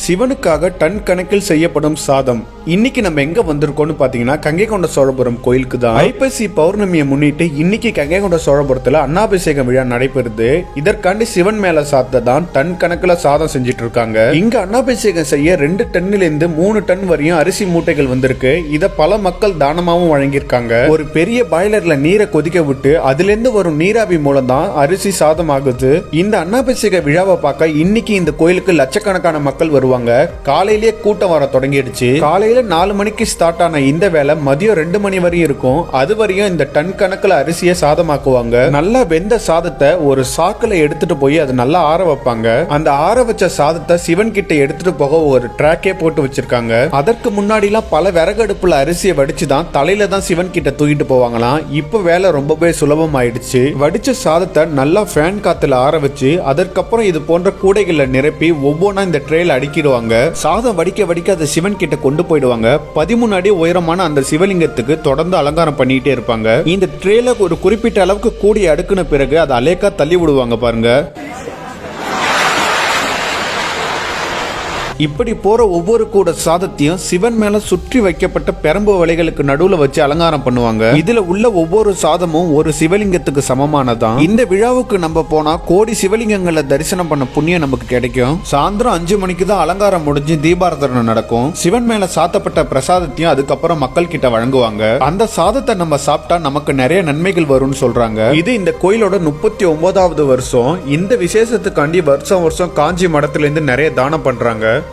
சிவனுக்காக ton கணக்கில் செய்யப்படும் சாதம். இன்னைக்கு நம்ம எங்க வந்திருக்கோம்னு பாத்தீங்கன்னா கங்கைகொண்ட சோழபுரம் கோயிலுக்கு தான். ஐப்பசி பௌர்ணமியை முன்னிட்டு இன்னைக்கு கங்கைகொண்ட சோழபுரத்துல அன்னாபிஷேக விழா நடைபெறுது. இதற்காண்டி சிவன் மேல சாத்த தான் டன் கணக்குல சாதம் செஞ்சிட்டு இருக்காங்க. இங்க அன்னாபிஷேகம் செய்ய 2 டன்னில இருந்து 3 டன் வரையும் அரிசி மூட்டைகள் வந்திருக்கு. இத பல மக்கள் தானமாவும் வழங்கியிருக்காங்க. ஒரு பெரிய பாய்லர்ல நீரை கொதிக்க விட்டு அதுல இருந்து வரும் நீராவி மூலம் தான் அரிசி சாதம் ஆகுது. இந்த அன்னாபிஷேக விழாவை பார்க்க இன்னைக்கு இந்த கோயிலுக்கு லட்சக்கணக்கான மக்கள் வருவாங்க. காலையிலேயே கூட்டம் வர தொடங்கிடுச்சு. காலையில 4 மணிக்கு ஸ்டார்ட் ஆன இந்த வேலை மதியம் 2 மணி வரையும் இருக்கும். அது வரையும் இந்த டன் கணக்குல அரிசியை சாதமாக்குவாங்க. நல்லா வெந்த சாதத்தை ஒரு சாக்குல எடுத்துட்டு போய் அதை நல்லா ஆற வைப்பாங்க. அந்த ஆற வச்ச சாதத்தை சிவன் கிட்ட எடுத்துட்டு போக ஒரு ட்ராக்கே போட்டு வச்சிருக்காங்க. அதற்கு முன்னாடி எல்லாம் பல விறகடுப்புல அரிசியை வடிச்சுதான் தலையில தான் சிவன் கிட்ட தூக்கிட்டு போவாங்களாம். இப்ப வேலை ரொம்பவே சுலபம் ஆயிடுச்சு. வடிச்ச சாதத்தை நல்லா ஃபேன் காத்துல ஆற வச்சு அதற்கப்புறம் இது போன்ற கூடைகளை நிரப்பி ஒவ்வொன்னா இந்த ட்ரேல அடுக்கிடுவாங்க. சாதம் வடிக்க வடிக்க அதை சிவன் கிட்ட கொண்டு போயிடுவாங்க. 13 அடி உயரமான அந்த சிவலிங்கத்துக்கு தொடர்ந்து அலங்காரம் பண்ணிட்டே இருப்பாங்க. இந்த ட்ரேல ஒரு குறிப்பிட்ட அளவுக்கு கூடி அடுக்குன பிறகு அதை அலேக்கா தள்ளி விடுவாங்க பாருங்க. இப்படி போற ஒவ்வொரு கூட சாதத்தையும் சிவன் மேல சுற்றி வைக்கப்பட்ட பெரம்பு வலைகளுக்கு நடுவுல வச்சு அலங்காரம் பண்ணுவாங்க. இதுல உள்ள ஒவ்வொரு சாதமும் ஒரு சிவலிங்கத்துக்கு சமமானதான். இந்த விழாவுக்கு நம்ம போனா கோடி சிவலிங்கங்களை தரிசனம் பண்ண புண்ணியம் நமக்கு கிடைக்கும். சாயந்தரம் 5 மணிக்கு தான் அலங்காரம் முடிஞ்சு தீபாராதனை நடக்கும். சிவன் மேல சாத்தப்பட்ட பிரசாதத்தையும் அதுக்கப்புறம் மக்கள் கிட்ட வழங்குவாங்க. அந்த சாதத்தை நம்ம சாப்பிட்டா நமக்கு நிறைய நன்மைகள் வரும்னு சொல்றாங்க. இது இந்த கோயிலோட 39வது வருஷம். இந்த விசேஷத்துக்காண்டி வருஷம் வருஷம் காஞ்சி மடத்துல இருந்து நிறைய தானம் பண்றாங்க.